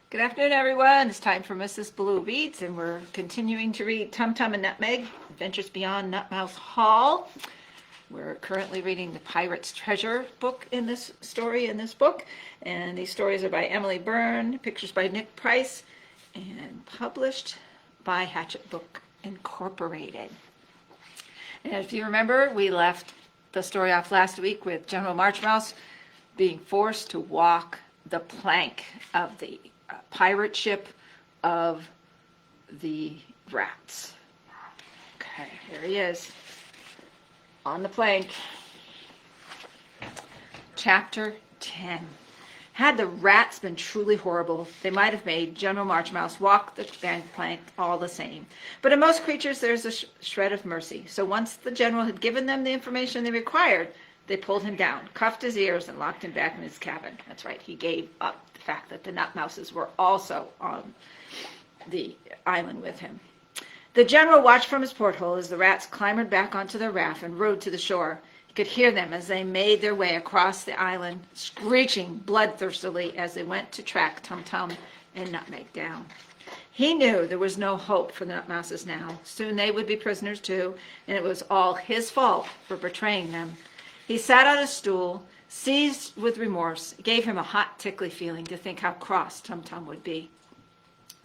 Good afternoon, everyone. It's time for Mrs. Ballou Reads, and we're continuing to read Tumtum and Nutmeg, Adventures Beyond Nutmouse Hall. We're currently reading the Pirate's Treasure book in this book, and these stories are by Emily Byrne, pictures by Nick Price, and published by Hatchet Book Incorporated. And if you remember, we left the story off last week with General Marchmouse being forced to walk the plank of the pirate ship of the rats. Okay, here he is on the plank. Chapter 10. Had the rats been truly horrible, they might have made General Marchmouse walk the gangplank all the same. But in most creatures, there's a shred of mercy. So once the general had given them the information they required, they pulled him down, cuffed his ears, and locked him back in his cabin. That's right, he gave up the fact that the nutmouses were also on the island with him. The general watched from his porthole as the rats clambered back onto their raft and rowed to the shore. He could hear them as they made their way across the island, screeching bloodthirstily as they went to track Tumtum and Nutmeg down. He knew there was no hope for the nutmouses now. Soon they would be prisoners too, and it was all his fault for betraying them. He sat on a stool, seized with remorse. It gave him a hot, tickly feeling to think how cross Tumtum would be.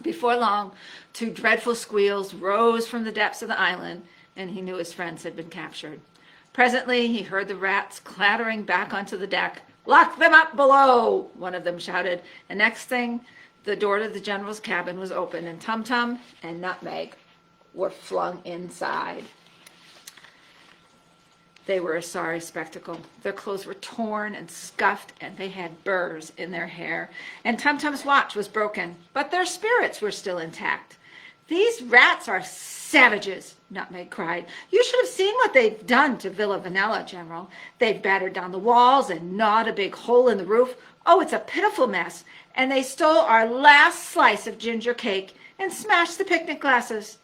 Before long, two dreadful squeals rose from the depths of the island, and he knew his friends had been captured. Presently, he heard the rats clattering back onto the deck. "Lock them up below!" one of them shouted. And next thing, the door to the general's cabin was open, and Tumtum and Nutmeg were flung inside. They were a sorry spectacle. Their clothes were torn and scuffed, and they had burrs in their hair. And Tumtum's watch was broken, but their spirits were still intact. "These rats are savages," Nutmeg cried. "You should have seen what they've done to Villa Vanilla, General. They've battered down the walls and gnawed a big hole in the roof. Oh, it's a pitiful mess. And they stole our last slice of ginger cake and smashed the picnic glasses."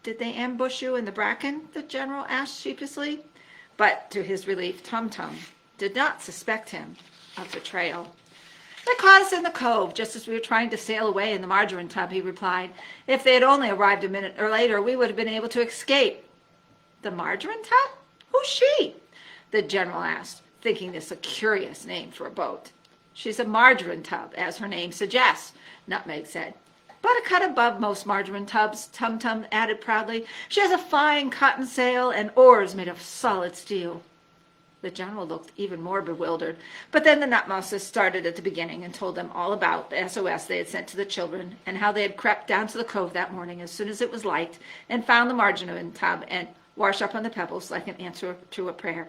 "Did they ambush you in the bracken?" the general asked sheepishly. But to his relief, Tumtum did not suspect him of betrayal. "They caught us in the cove just as we were trying to sail away in the margarine tub," he replied. "If they had only arrived a minute or later, we would have been able to escape." "The margarine tub? Who's she?" the general asked, thinking this a curious name for a boat. "She's a margarine tub, as her name suggests," Nutmeg said. "But a cut above most margarine tubs," Tumtum added proudly. "She has a fine cotton sail and oars made of solid steel." The general looked even more bewildered, but then the nutmouses started at the beginning and told them all about the SOS they had sent to the children and how they had crept down to the cove that morning as soon as it was light and found the margarine tub and washed up on the pebbles like an answer to a prayer.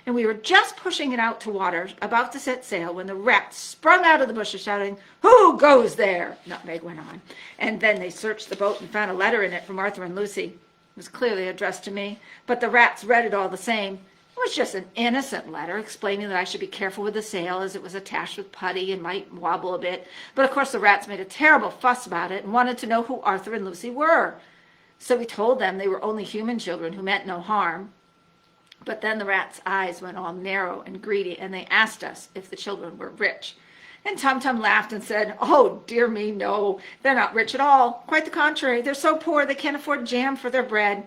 "And we were just pushing it out to water, about to set sail, when the rats sprung out of the bushes shouting, 'Who goes there?' Nutmeg went on. And then they searched the boat and found a letter in it from Arthur and Lucy. It was clearly addressed to me, but the rats read it all the same. It was just an innocent letter explaining that I should be careful with the sail as it was attached with putty and might wobble a bit. But of course the rats made a terrible fuss about it and wanted to know who Arthur and Lucy were. So we told them they were only human children who meant no harm. But then the rats' eyes went all narrow and greedy, and they asked us if the children were rich. And Tumtum laughed and said, 'Oh, dear me, no, they're not rich at all. Quite the contrary, they're so poor they can't afford jam for their bread.'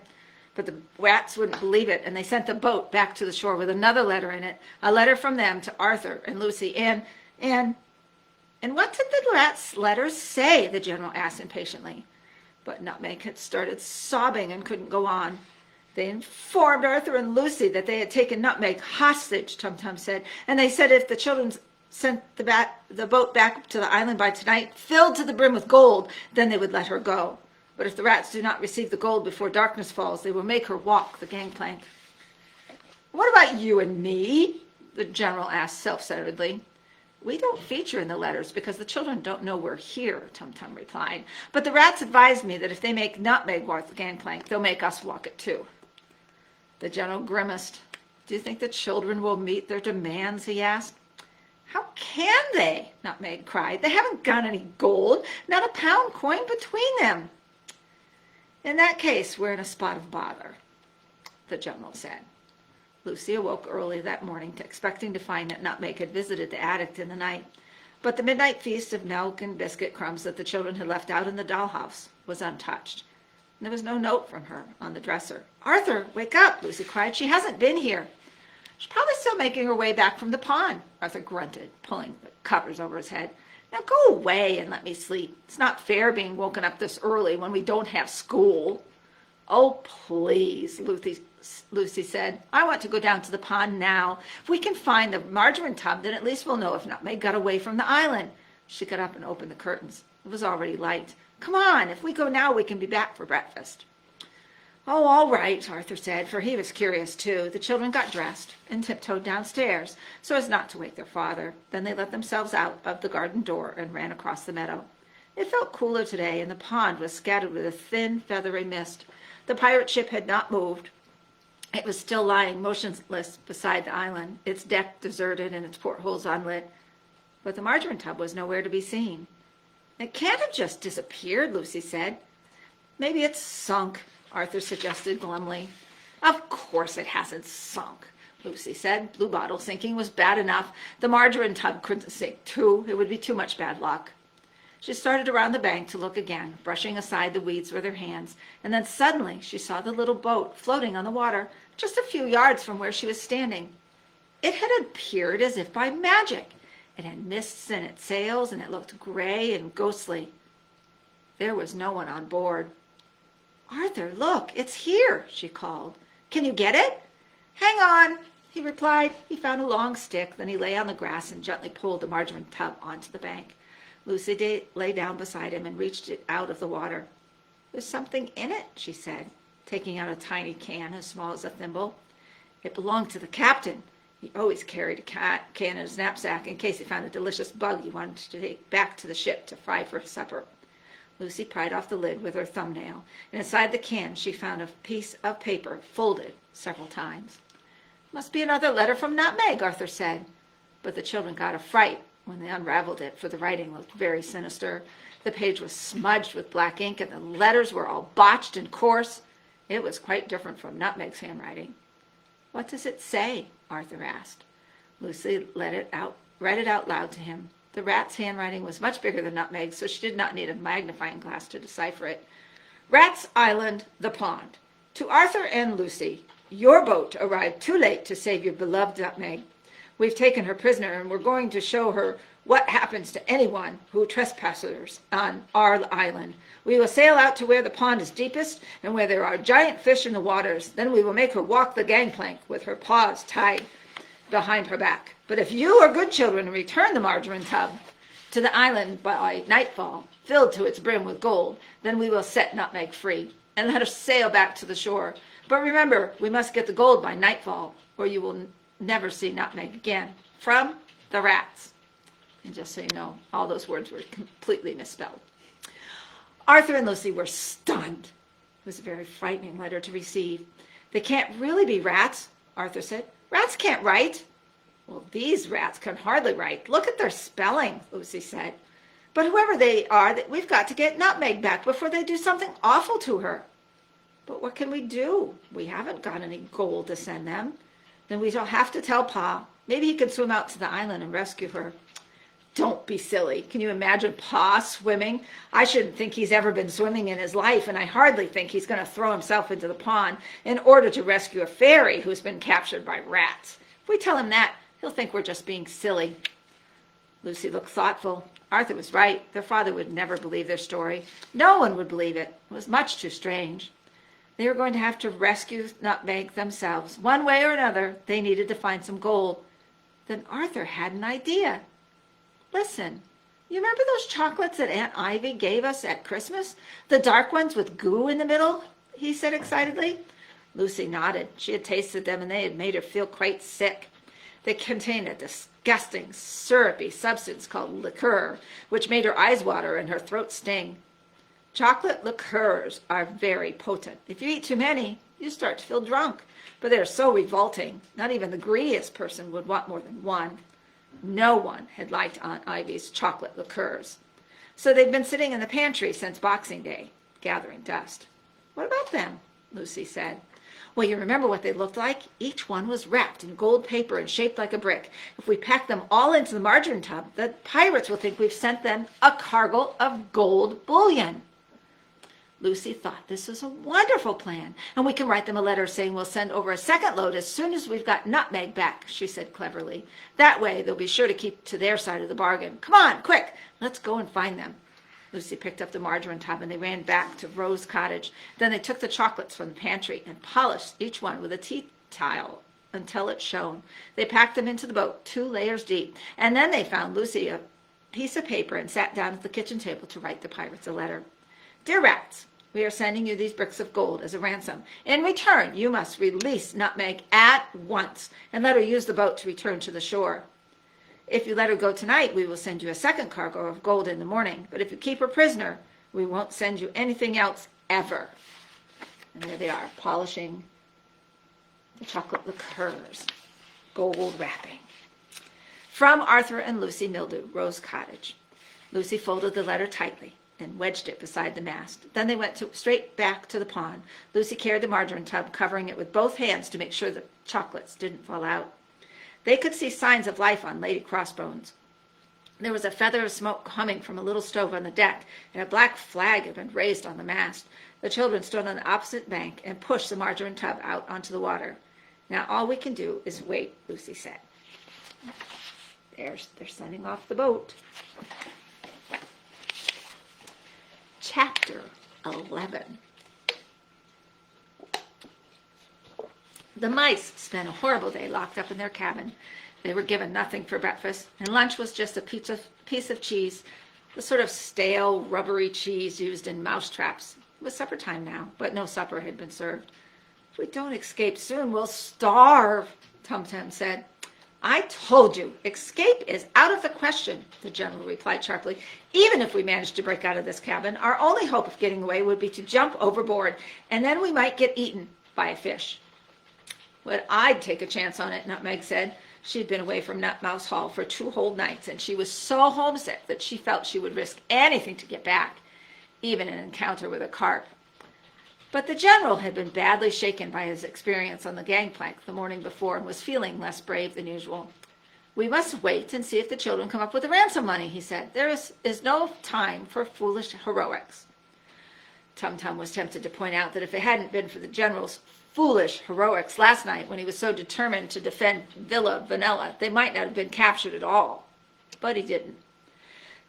But the rats wouldn't believe it, and they sent the boat back to the shore with another letter in it, a letter from them to Arthur and Lucy, and what did the rats' letters say?" the general asked impatiently. But Nutmeg had started sobbing and couldn't go on. "They informed Arthur and Lucy that they had taken Nutmeg hostage," Tumtum said, "and they said if the children sent the boat back to the island by tonight, filled to the brim with gold, then they would let her go. But if the rats do not receive the gold before darkness falls, they will make her walk the gangplank." "What about you and me?" the general asked self-centeredly. "We don't feature in the letters because the children don't know we're here," Tumtum replied. "But the rats advised me that if they make Nutmeg walk the gangplank, they'll make us walk it too." The general grimaced. "Do you think the children will meet their demands?" he asked. "How can they?" Nutmeg cried. "They haven't got any gold, not a pound coin between them." "In that case, we're in a spot of bother," the general said. Lucy awoke early that morning, expecting to find that Nutmeg had visited the attic in the night. But the midnight feast of milk and biscuit crumbs that the children had left out in the dollhouse was untouched. And there was no note from her on the dresser. "Arthur, wake up," Lucy cried. "She hasn't been here." "She's probably still making her way back from the pond," Arthur grunted, pulling the covers over his head. "Now go away and let me sleep. It's not fair being woken up this early when we don't have school." "Oh, please," Lucy said. "I want to go down to the pond now. If we can find the margarine tub, then at least we'll know if Nutmeg got away from the island." She got up and opened the curtains. It was already light. "Come on, if we go now, we can be back for breakfast." "Oh, all right," Arthur said, for he was curious too. The children got dressed and tiptoed downstairs so as not to wake their father. Then they let themselves out of the garden door and ran across the meadow. It felt cooler today, and the pond was scattered with a thin, feathery mist. The pirate ship had not moved. It was still lying motionless beside the island, its deck deserted and its portholes unlit. But the margarine tub was nowhere to be seen. "It can't have just disappeared," Lucy said. "Maybe it's sunk," Arthur suggested glumly. "Of course it hasn't sunk," Lucy said. "Blue Bottle sinking was bad enough. The margarine tub couldn't sink too. It would be too much bad luck." She started around the bank to look again, brushing aside the weeds with her hands, and then suddenly she saw the little boat floating on the water just a few yards from where she was standing. It had appeared as if by magic. It had mists in its sails, and it looked gray and ghostly. There was no one on board. "Arthur, look, it's here," she called. "Can you get it?" "Hang on," he replied. He found a long stick, then he lay on the grass and gently pulled the margarine tub onto the bank. Lucy lay down beside him and reached it out of the water. "There's something in it," she said, taking out a tiny can as small as a thimble. "It belonged to the captain. He always carried a can in his knapsack in case he found a delicious bug he wanted to take back to the ship to fry for supper." Lucy pried off the lid with her thumbnail, and inside the can she found a piece of paper folded several times. "Must be another letter from Nutmeg," Arthur said. But the children got a fright when they unraveled it, for the writing looked very sinister. The page was smudged with black ink, and the letters were all botched and coarse. It was quite different from Nutmeg's handwriting. "What does it say?" Arthur asked. Lucy read it out loud to him. The rat's handwriting was much bigger than Nutmeg's, so she did not need a magnifying glass to decipher it. "Rat's Island, the pond. To Arthur and Lucy, your boat arrived too late to save your beloved Nutmeg. We've taken her prisoner, and we're going to show her what happens to anyone who trespasses on our island. We will sail out to where the pond is deepest and where there are giant fish in the waters. Then we will make her walk the gangplank with her paws tied behind her back. But if you are good children and return the margarine tub to the island by nightfall, filled to its brim with gold, then we will set Nutmeg free and let her sail back to the shore. But remember, we must get the gold by nightfall, or you will never see Nutmeg again. From the rats." And just so you know, all those words were completely misspelled. Arthur and Lucy were stunned. It was a very frightening letter to receive. "They can't really be rats," Arthur said. "Rats can't write." "Well, these rats can hardly write. Look at their spelling," Lucy said. "But whoever they are, we've got to get Nutmeg back before they do something awful to her." "But what can we do? We haven't got any gold to send them." "Then we shall have to tell Pa. Maybe he can swim out to the island and rescue her." "Don't be silly. Can you imagine Pa swimming? I shouldn't think he's ever been swimming in his life, and I hardly think he's going to throw himself into the pond in order to rescue a fairy who's been captured by rats. If we tell him that, he'll think we're just being silly." Lucy looked thoughtful. Arthur was right. Their father would never believe their story. No one would believe it. It was much too strange. They were going to have to rescue Nutmeg themselves. One way or another, they needed to find some gold. Then Arthur had an idea. "Listen, you remember those chocolates that Aunt Ivy gave us at Christmas? The dark ones with goo in the middle?" he said excitedly. Lucy nodded. She had tasted them, and they had made her feel quite sick. They contained a disgusting, syrupy substance called liqueur, which made her eyes water and her throat sting. Chocolate liqueurs are very potent. If you eat too many, you start to feel drunk. But they're so revolting, not even the greediest person would want more than one. No one had liked Aunt Ivy's chocolate liqueurs. So they'd been sitting in the pantry since Boxing Day, gathering dust. "What about them?" Lucy said. Well, you remember what they looked like? Each one was wrapped in gold paper and shaped like a brick. If we pack them all into the margarine tub, the pirates will think we've sent them a cargo of gold bullion. Lucy thought this was a wonderful plan, and we can write them a letter saying we'll send over a second load as soon as we've got Nutmeg back, she said cleverly. That way they'll be sure to keep to their side of the bargain. Come on, quick, let's go and find them. Lucy picked up the margarine tub and they ran back to Rose Cottage. Then they took the chocolates from the pantry and polished each one with a tea towel until it shone. They packed them into the boat, 2 layers deep, and then they found Lucy a piece of paper and sat down at the kitchen table to write the pirates a letter. Dear Rats, we are sending you these bricks of gold as a ransom. In return, you must release Nutmeg at once and let her use the boat to return to the shore. If you let her go tonight, we will send you a second cargo of gold in the morning. But if you keep her prisoner, we won't send you anything else ever. And there they are, polishing the chocolate liqueurs, gold wrapping. From Arthur and Lucy Mildew, Rose Cottage. Lucy folded the letter tightly and wedged it beside the mast. Then they went straight back to the pond. Lucy carried the margarine tub, covering it with both hands to make sure the chocolates didn't fall out. They could see signs of life on Lady Crossbones. There was a feather of smoke humming from a little stove on the deck, and a black flag had been raised on the mast. The children stood on the opposite bank and pushed the margarine tub out onto the water. Now all we can do is wait, Lucy said. They're sending off the boat. Chapter 11. The mice spent a horrible day locked up in their cabin. They were given nothing for breakfast, and lunch was just a piece of cheese, the sort of stale, rubbery cheese used in mouse traps. It was supper time now, but no supper had been served. If we don't escape soon, we'll starve, Tumtum said. I told you, escape is out of the question, the general replied sharply. Even if we managed to break out of this cabin, our only hope of getting away would be to jump overboard, and then we might get eaten by a fish. Well, I'd take a chance on it, Nutmeg said. She'd been away from Nutmouse Hall for 2 whole nights, and she was so homesick that she felt she would risk anything to get back, even an encounter with a carp. But the general had been badly shaken by his experience on the gangplank the morning before and was feeling less brave than usual. We must wait and see if the children come up with the ransom money, he said. There is no time for foolish heroics. Tumtum was tempted to point out that if it hadn't been for the general's foolish heroics last night when he was so determined to defend Villa Vanilla, they might not have been captured at all. But he didn't.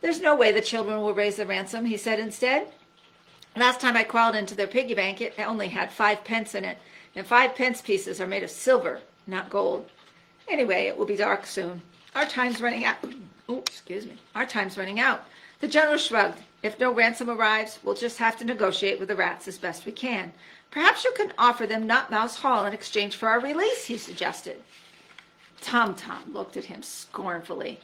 There's no way the children will raise the ransom, he said instead. Last time I crawled into their piggy bank, it only had 5 pence in it, and 5 pence pieces are made of silver, not gold. Anyway, it will be dark soon. Our time's running out. Our time's running out. The general shrugged. If no ransom arrives, we'll just have to negotiate with the rats as best we can. Perhaps you can offer them Nutmouse Hall in exchange for our release, he suggested. Tumtum looked at him scornfully.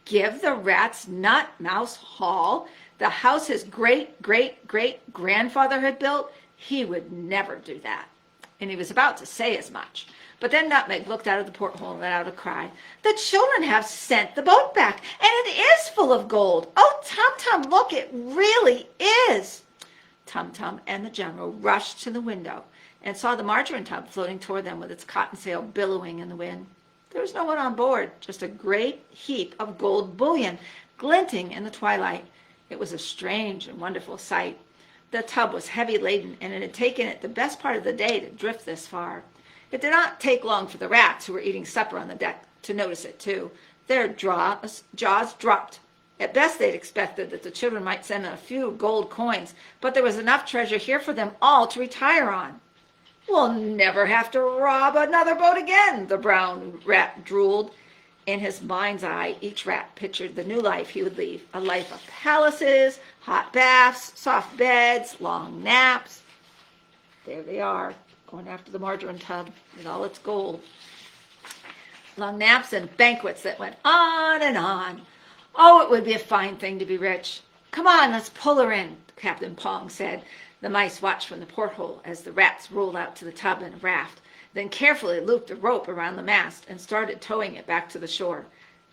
Give the rats Nutmouse Hall? The house his great-great-great-grandfather had built? He would never do that. And he was about to say as much. But then Nutmeg looked out of the porthole and let out a cry. The children have sent the boat back, and it is full of gold. Oh, Tumtum, look, it really is. Tumtum and the general rushed to the window and saw the margarine tub floating toward them with its cotton sail billowing in the wind. There was no one on board, just a great heap of gold bullion glinting in the twilight. It was a strange and wonderful sight. The tub was heavy laden, and it had taken it the best part of the day to drift this far. It did not take long for the rats, who were eating supper on the deck, to notice it too. Their jaws dropped. At best, they'd expected that the children might send a few gold coins, but there was enough treasure here for them all to retire on. We'll never have to rob another boat again, the brown rat drooled. In his mind's eye, each rat pictured the new life he would lead, a life of palaces, hot baths, soft beds, long naps. There they are, going after the margarine tub with all its gold. Long naps and banquets that went on and on. Oh, it would be a fine thing to be rich. Come on, let's pull her in, Captain Pong said. The mice watched from the porthole as the rats rolled out to the tub in a raft, then carefully looped a rope around the mast and started towing it back to the shore.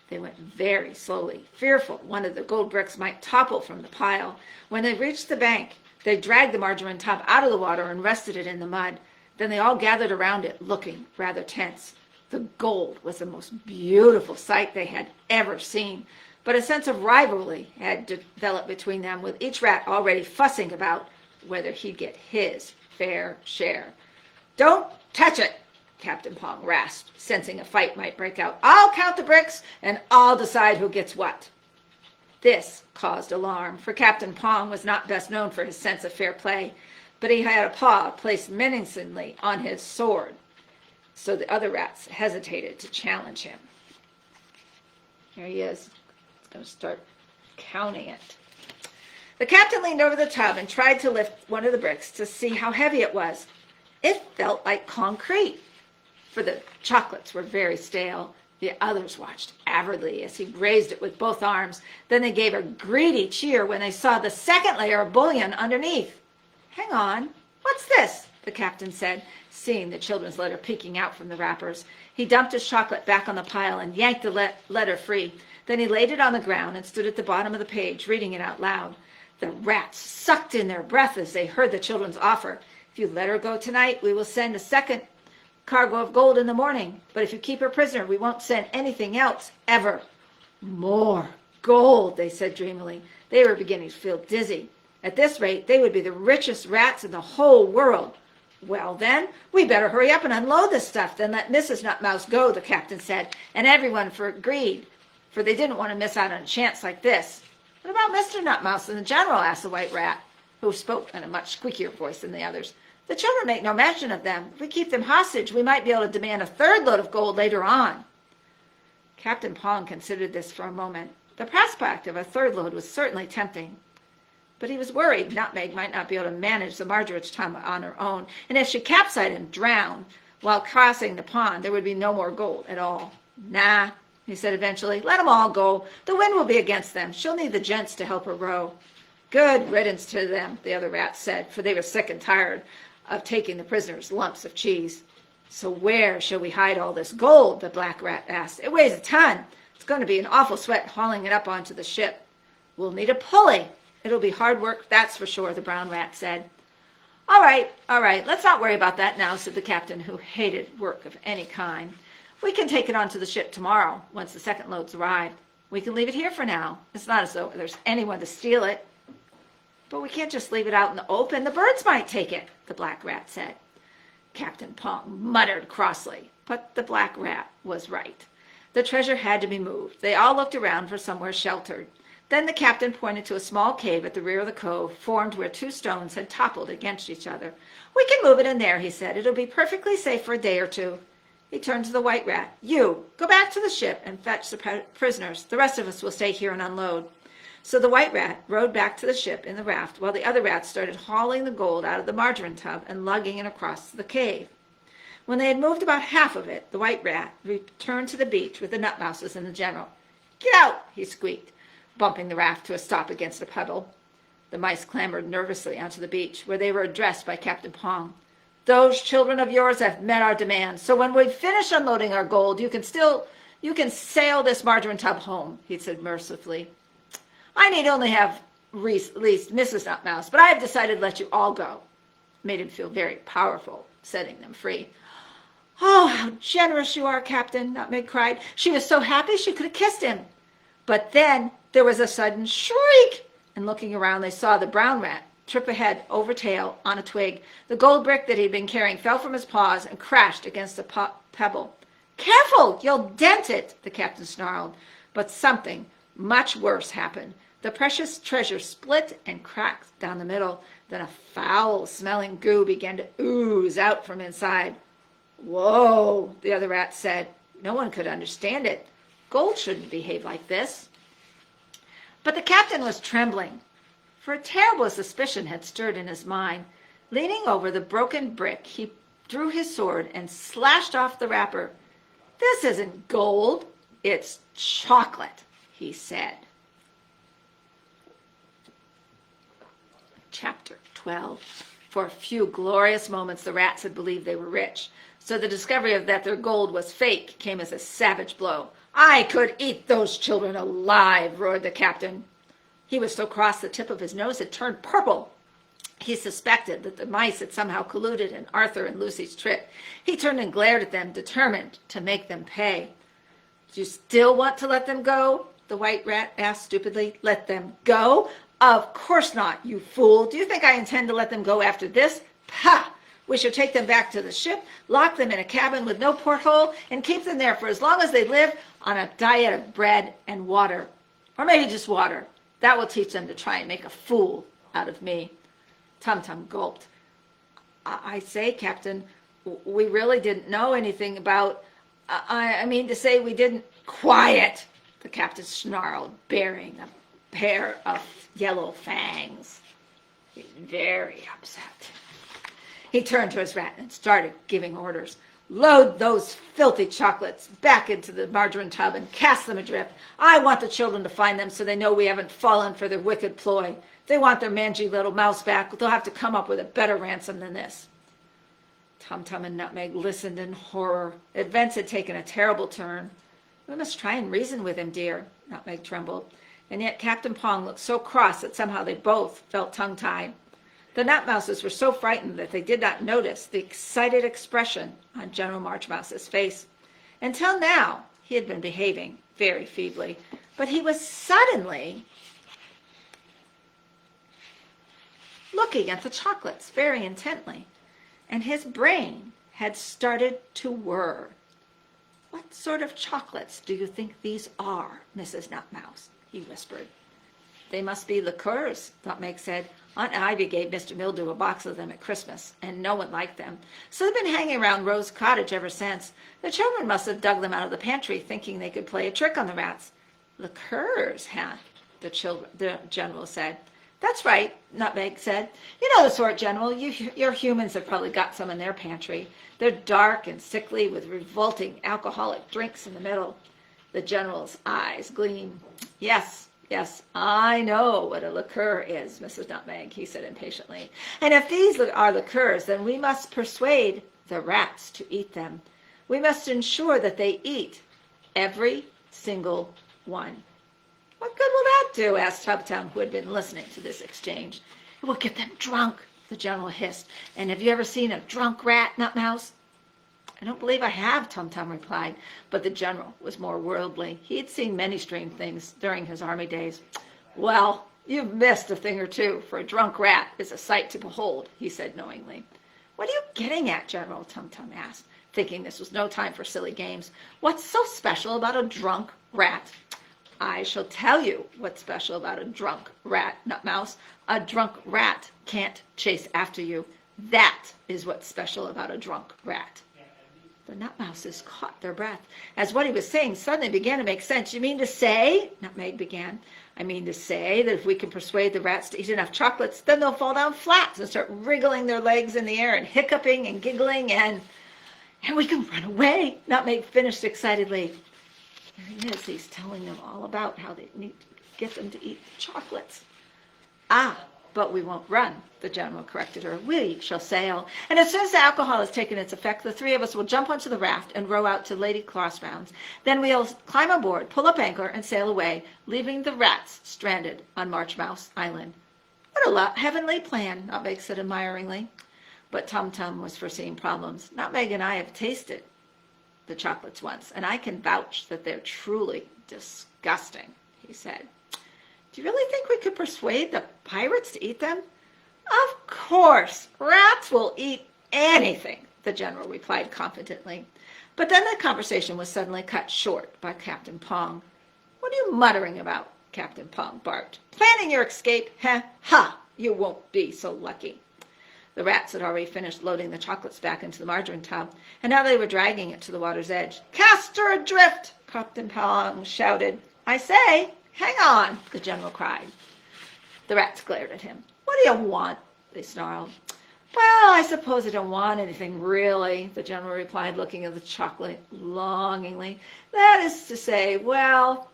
They went very slowly, fearful one of the gold bricks might topple from the pile. When they reached the bank, they dragged the margarine tub out of the water and rested it in the mud. Then they all gathered around it, looking rather tense. The gold was the most beautiful sight they had ever seen, but a sense of rivalry had developed between them, with each rat already fussing about whether he'd get his fair share. "Don't touch it," Captain Pong rasped, sensing a fight might break out. "I'll count the bricks, and I'll decide who gets what." This caused alarm, for Captain Pong was not best known for his sense of fair play, but he had a paw placed menacingly on his sword, so the other rats hesitated to challenge him. Here he is. He's going to start counting it. The captain leaned over the tub and tried to lift one of the bricks to see how heavy it was. It felt like concrete, for the chocolates were very stale. The others watched avidly as he raised it with both arms. Then they gave a greedy cheer when they saw the second layer of bullion underneath. "Hang on, what's this?" the captain said, seeing the children's letter peeking out from the wrappers. He dumped his chocolate back on the pile and yanked the letter free. Then he laid it on the ground and stood at the bottom of the page, reading it out loud. The rats sucked in their breath as they heard the children's offer. "If you let her go tonight, we will send a second cargo of gold in the morning. But if you keep her prisoner, we won't send anything else, ever." "More gold," they said dreamily. They were beginning to feel dizzy. At this rate, they would be the richest rats in the whole world. "Well, then, we better hurry up and unload this stuff, then let Mrs. Nutmouse go," the captain said, and everyone agreed, for they didn't want to miss out on a chance like this. "What about Mr. Nutmouse and the general?" asked the white rat, who spoke in a much squeakier voice than the others. "The children make no mention of them. If we keep them hostage, we might be able to demand a third load of gold later on." Captain Pong considered this for a moment. The prospect of a third load was certainly tempting, but he was worried Nutmeg might not be able to manage the margarine tub on her own, and if she capsized and drowned while crossing the pond, there would be no more gold at all. "Nah," he said eventually, "let them all go. The wind will be against them. She'll need the gents to help her row." "Good riddance to them," the other rats said, for they were sick and tired of taking the prisoners lumps of cheese. "So where shall we hide all this gold?" the black rat asked. "It weighs a ton. It's going to be an awful sweat hauling it up onto the ship." "We'll need a pulley. It'll be hard work, that's for sure," the brown rat said. All right, let's not worry about that now," said the captain, who hated work of any kind. "We can take it onto the ship tomorrow, once the second loads arrive. We can leave it here for now. It's not as though there's anyone to steal it." "But we can't just leave it out in the open. The birds might take it," the black rat said. Captain Pong muttered crossly, but the black rat was right. The treasure had to be moved. They all looked around for somewhere sheltered. Then the captain pointed to a small cave at the rear of the cove, formed where two stones had toppled against each other. "We can move it in there," he said. "It'll be perfectly safe for a day or two." He turned to the white rat. "You, go back to the ship and fetch the prisoners. The rest of us will stay here and unload." So the white rat rowed back to the ship in the raft, while the other rats started hauling the gold out of the margarine tub and lugging it across the cave. When they had moved about half of it, the white rat returned to the beach with the nutmouses and the general. "Get out," he squeaked, bumping the raft to a stop against a pebble. The mice clambered nervously onto the beach, where they were addressed by Captain Pong. "Those children of yours have met our demands, so when we finish unloading our gold, you can sail this margarine tub home," he said mercifully. "I need only have released Mrs. Nutmouse, but I have decided to let you all go." Made him feel very powerful, setting them free. "Oh, how generous you are, Captain," Nutmeg cried. She was so happy she could have kissed him. But then there was a sudden shriek, and looking around they saw the brown rat trip ahead over tail on a twig. The gold brick that he'd been carrying fell from his paws and crashed against a pebble. "Careful, you'll dent it," the captain snarled. But something much worse happened. The precious treasure split and cracked down the middle. Then a foul-smelling goo began to ooze out from inside. "Whoa," the other rat said. No one could understand it. Gold shouldn't behave like this. But the captain was trembling, for a terrible suspicion had stirred in his mind. Leaning over the broken brick, he drew his sword and slashed off the wrapper. "This isn't gold, it's chocolate," he said. Chapter 12. For a few glorious moments, the rats had believed they were rich, so the discovery of that their gold was fake came as a savage blow. "I could eat those children alive," roared the captain. He was so cross the tip of his nose had turned purple. He suspected that the mice had somehow colluded in Arthur and Lucy's trick. He turned and glared at them, determined to make them pay. Do you still want to let them go? The white rat asked stupidly. Let them go? Of course not, you fool. Do you think I intend to let them go after this? Pah! We shall take them back to the ship, lock them in a cabin with no porthole, and keep them there for as long as they live on a diet of bread and water. Or maybe just water. That will teach them to try and make a fool out of me. Tumtum gulped. I say, Captain, we really didn't know anything about... I mean to say we didn't... Quiet! The captain snarled, baring a pair of yellow fangs. He was very upset. He turned to his rat and started giving orders. Load those filthy chocolates back into the margarine tub and cast them adrift. I want the children to find them so they know we haven't fallen for their wicked ploy. If they want their mangy little mouse back, they'll have to come up with a better ransom than this. Tumtum and Nutmeg listened in horror. Events had taken a terrible turn. We must try and reason with him, dear, Nutmeg trembled. And yet Captain Pong looked so cross that somehow they both felt tongue-tied. The nut-mouses were so frightened that they did not notice the excited expression on General Marchmouse's face. Until now, he had been behaving very feebly, but he was suddenly looking at the chocolates very intently, and his brain had started to whir. What sort of chocolates do you think these are, Mrs. Nutmouse? He whispered. They must be liqueurs, Nutmeg said. Aunt Ivy gave Mr. Mildew a box of them at Christmas, and no one liked them. So they've been hanging around Rose Cottage ever since. The children must have dug them out of the pantry, thinking they could play a trick on the rats. Liqueurs, huh? The general said. That's right, Nutmeg said. You know the sort, General. Your humans have probably got some in their pantry. They're dark and sickly with revolting alcoholic drinks in the middle. The general's eyes gleamed. Yes, I know what a liqueur is, Mrs. Nutmeg, he said impatiently. And if these are liqueurs, then we must persuade the rats to eat them. We must ensure that they eat every single one. What good will that do? Asked Tumtum, who had been listening to this exchange. It will get them drunk, the general hissed. And have you ever seen a drunk rat, Nutmouse? I don't believe I have, Tumtum replied, but the general was more worldly. He had seen many strange things during his army days. Well, you've missed a thing or two, for a drunk rat is a sight to behold, he said knowingly. What are you getting at, General? Tumtum asked, thinking this was no time for silly games. What's so special about a drunk rat? I shall tell you what's special about a drunk rat, Nutmouse. A drunk rat can't chase after you. That is what's special about a drunk rat. The Nutmouses caught their breath, as what he was saying suddenly began to make sense. You mean to say, Nutmeg began, I mean to say that if we can persuade the rats to eat enough chocolates, then they'll fall down flat and start wriggling their legs in the air and hiccuping and giggling and we can run away, Nutmeg finished excitedly. There he is, he's telling them all about how they need to get them to eat the chocolates. Ah, but we won't run, the general corrected her. We shall sail. And as soon as the alcohol has taken its effect, the three of us will jump onto the raft and row out to Lady Crossrounds. Then we'll climb aboard, pull up anchor, and sail away, leaving the rats stranded on Marchmouse Island. What a heavenly plan, Nutmeg said admiringly. But Tumtum was foreseeing problems. Nutmeg and I have tasted the chocolates once, and I can vouch that they're truly disgusting, he said. Do you really think we could persuade the pirates to eat them? Of course. Rats will eat anything, the general replied confidently. But then the conversation was suddenly cut short by Captain Pong. What are you muttering about? Captain Pong barked. Planning your escape? Ha! You won't be so lucky. The rats had already finished loading the chocolates back into the margarine tub, and now they were dragging it to the water's edge. Cast her adrift! Captain Pong shouted. I say, hang on, the general cried. The rats glared at him. What do you want? They snarled. Well, I suppose I don't want anything really, the general replied, looking at the chocolate longingly. That is to say, well,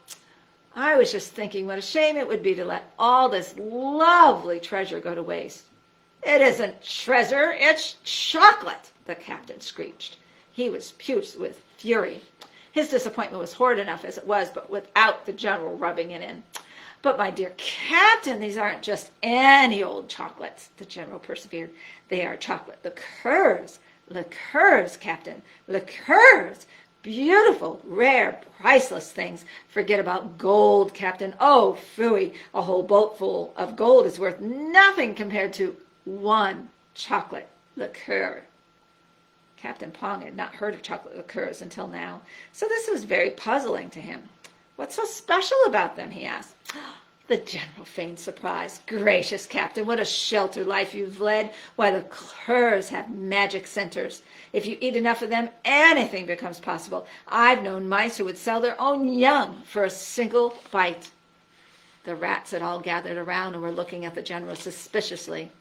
I was just thinking what a shame it would be to let all this lovely treasure go to waste. It isn't treasure, it's chocolate, the captain screeched. He was puced with fury. His disappointment was horrid enough as it was, but without the general rubbing it in. But my dear Captain, these aren't just any old chocolates, the general persevered. They are chocolate liqueurs. Liqueurs, Captain, liqueurs. Beautiful, rare, priceless things. Forget about gold, Captain. Oh, phooey, a whole boatful of gold is worth nothing compared to one chocolate liqueur. Captain Pong had not heard of chocolate liqueurs until now, so this was very puzzling to him. What's so special about them, he asked. The general feigned surprise. Gracious, Captain, what a sheltered life you've led. Why, the liqueurs have magic centers. If you eat enough of them, anything becomes possible. I've known mice who would sell their own young for a single bite. The rats had all gathered around and were looking at the general suspiciously.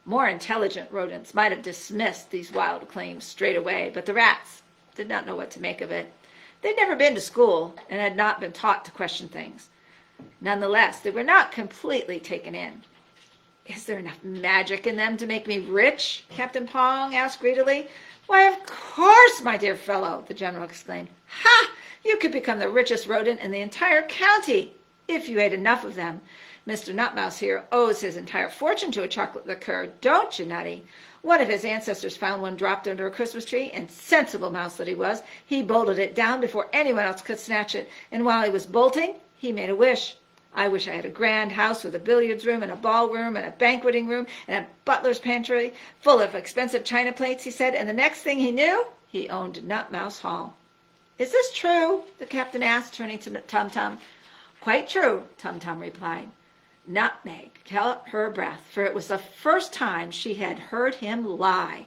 More intelligent rodents might have dismissed these wild claims straight away, but the rats did not know what to make of it. They'd never been to school and had not been taught to question things. Nonetheless, they were not completely taken in. Is there enough magic in them to make me rich? Captain Pong asked greedily. Why, of course, my dear fellow, the general exclaimed. Ha! You could become the richest rodent in the entire county if you ate enough of them. Mr. Nutmouse here owes his entire fortune to a chocolate liqueur, don't you, Nutty? One of his ancestors found one dropped under a Christmas tree, and sensible mouse that he was, he bolted it down before anyone else could snatch it, and while he was bolting, he made a wish. I wish I had a grand house with a billiards room and a ballroom and a banqueting room and a butler's pantry full of expensive china plates, he said, and the next thing he knew, he owned Nutmouse Hall. Is this true? The captain asked, turning to Tumtum. Quite true, Tumtum replied. Nutmeg held her breath, for it was the first time she had heard him lie.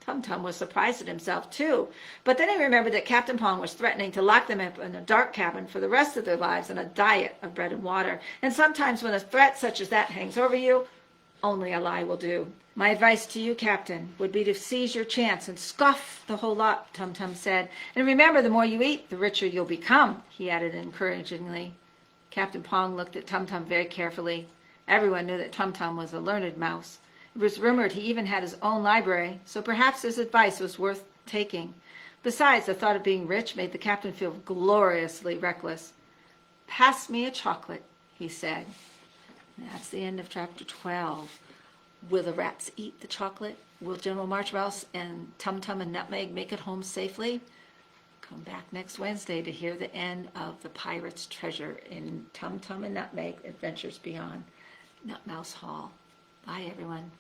Tumtum was surprised at himself, too, but then he remembered that Captain Pong was threatening to lock them up in a dark cabin for the rest of their lives on a diet of bread and water, and sometimes when a threat such as that hangs over you, only a lie will do. My advice to you, Captain, would be to seize your chance and scoff the whole lot, Tumtum said, and remember, the more you eat, the richer you'll become, he added encouragingly. Captain Pong looked at Tumtum very carefully. Everyone knew that Tumtum was a learned mouse. It was rumored he even had his own library, so perhaps his advice was worth taking. Besides, the thought of being rich made the captain feel gloriously reckless. Pass me a chocolate, he said. That's the end of chapter 12. Will the rats eat the chocolate? Will General Marchmouse and Tumtum and Nutmeg make it home safely? Come back next Wednesday to hear the end of the pirate's treasure in Tumtum and Nutmeg Adventures Beyond Nutmouse Hall. Bye, everyone.